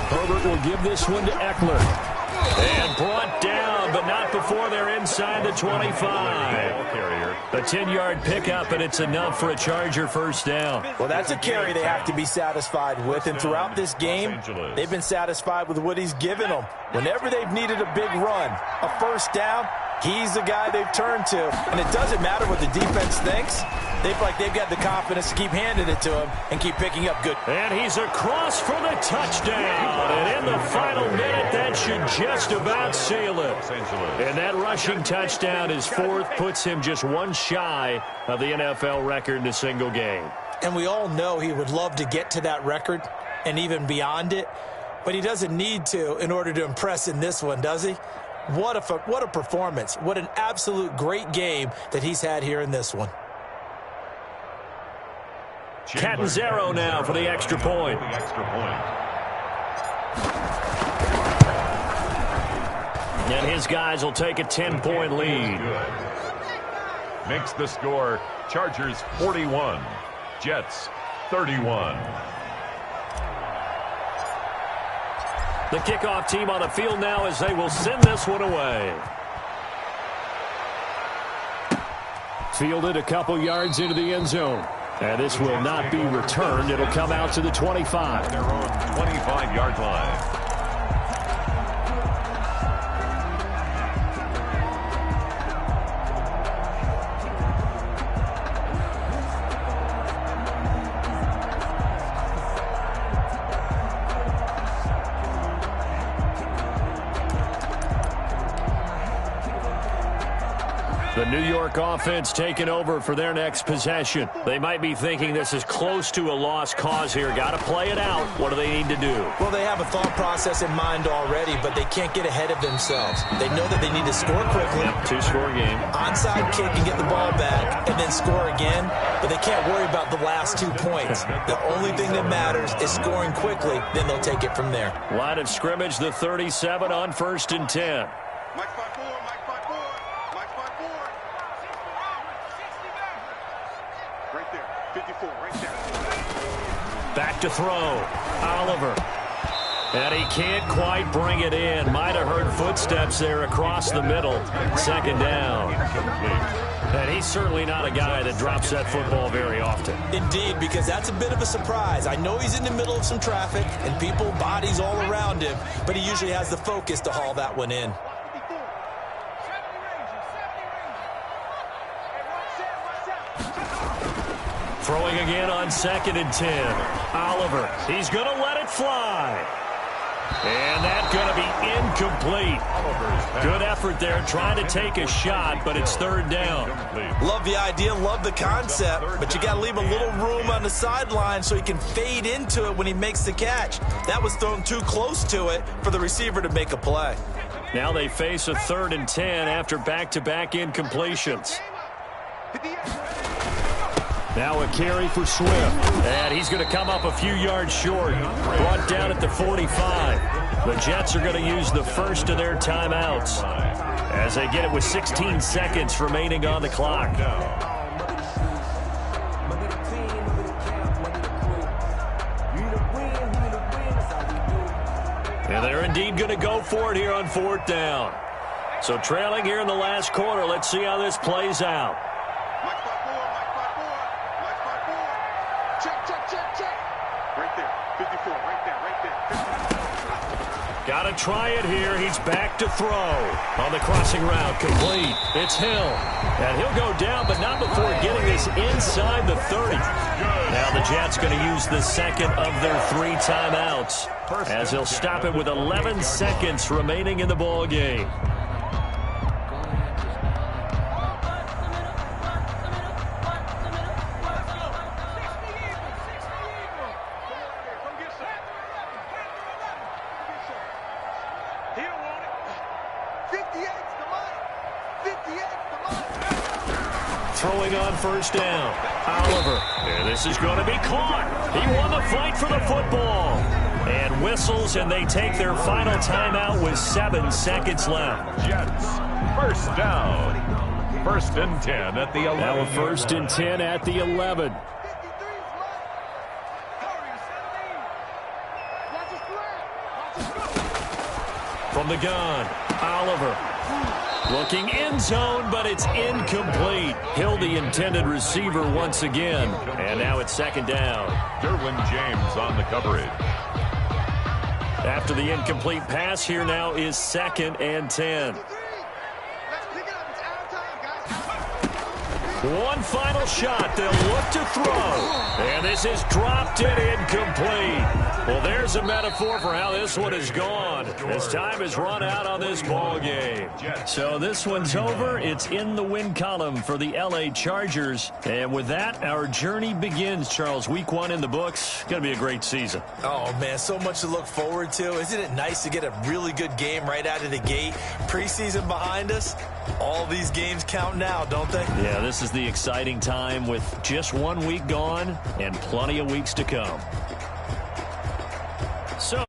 A: Herbert will give this one to Eckler. And brought down, but not before they're inside the 25. A 10-yard pickup, and it's enough for a Charger first down.
C: Well, that's a carry they have to be satisfied with, and throughout this game, they've been satisfied with what he's given them. Whenever they've needed a big run, a first down, he's the guy they've turned to. And it doesn't matter what the defense thinks. They've got the confidence to keep handing it to him and keep picking up good.
A: And he's across for the touchdown. And in the final minute, that should just about seal it. And that rushing touchdown, his fourth, puts him just one shy of the NFL record in a single game.
C: And we all know he would love to get to that record and even beyond it. But he doesn't need to in order to impress in this one, does he? What a performance. What an absolute great game that he's had here in this one.
A: Catanzaro now for the extra point. And his guys will take a 10-point lead.
B: Makes the score Chargers 41, Jets 31.
A: The kickoff team on the field now as they will send this one away. Fielded a couple yards into the end zone. And this will not be returned. It'll come out to the 25.
B: Their own 25-yard line.
A: The New York offense taking over for their next possession. They might be thinking this is close to a lost cause here. Got to play it out. What do they need to do?
C: Well, they have a thought process in mind already, but they can't get ahead of themselves. They know that they need to score quickly.
A: Yep, two-score game.
C: Onside kick and get the ball back and then score again, but they can't worry about the last 2 points. The only thing that matters is scoring quickly, then they'll take it from there.
A: Line of scrimmage, the 37 on 1st and 10.
D: Mike 5-4, Mike 5-4, Mike 5-4. Right there, 54, right there.
A: Back to throw. Oliver. And he can't quite bring it in. Might have heard footsteps there across the middle. Second down. And he's certainly not a guy that drops that football very often.
C: Indeed, because that's a bit of a surprise. I know he's in the middle of some traffic and people, bodies all around him, but he usually has the focus to haul that one in.
A: Throwing again on 2nd and 10. Oliver, he's going to let it fly. And that's going to be incomplete. Good effort there trying to take a shot, but it's 3rd down.
C: Love the idea, love the concept, but you got to leave a little room on the sideline so he can fade into it when he makes the catch. That was thrown too close to it for the receiver to make a play.
A: Now they face a 3rd and 10 after back-to-back incompletions. Now a carry for Swift. And he's going to come up a few yards short. Brought down at the 45. The Jets are going to use the first of their timeouts as they get it with 16 seconds remaining on the clock. And they're indeed going to go for it here on 4th down. So trailing here in the last quarter. Let's see how this plays out.
D: Right there. 54. Right there.
A: Got to try it here. He's back to throw. On the crossing route, complete. It's Hill. And he'll go down, but not before getting this inside the 30. Now the Jets going to use the second of their 3 timeouts as he'll stop it with 11 seconds remaining in the ball game. Throwing on 1st down. Oliver. And this is going to be caught. He won the fight for the football. And whistles, and they take their final timeout with 7 seconds left.
B: Jets, 1st down. 1st and 10 at the 11.
A: Now a 1st and 10 at the 11. From the gun, Oliver. Looking end zone, but it's incomplete. Hill, the intended receiver once again. And now it's 2nd down.
B: Derwin James on the coverage.
A: After the incomplete pass, here now is 2nd and 10. One final shot. They'll look to throw. And this is dropped and incomplete. Well, there's a metaphor for how this one is gone. As time has run out on this ball game. So this one's over. It's in the win column for the LA Chargers. And with that, our journey begins, Charles. Week 1 in the books. Going to be a great season.
C: Oh, man, so much to look forward to. Isn't it nice to get a really good game right out of the gate? Preseason behind us. All these games count now, don't they?
A: Yeah, this is the exciting time with just 1 week gone and plenty of weeks to come. So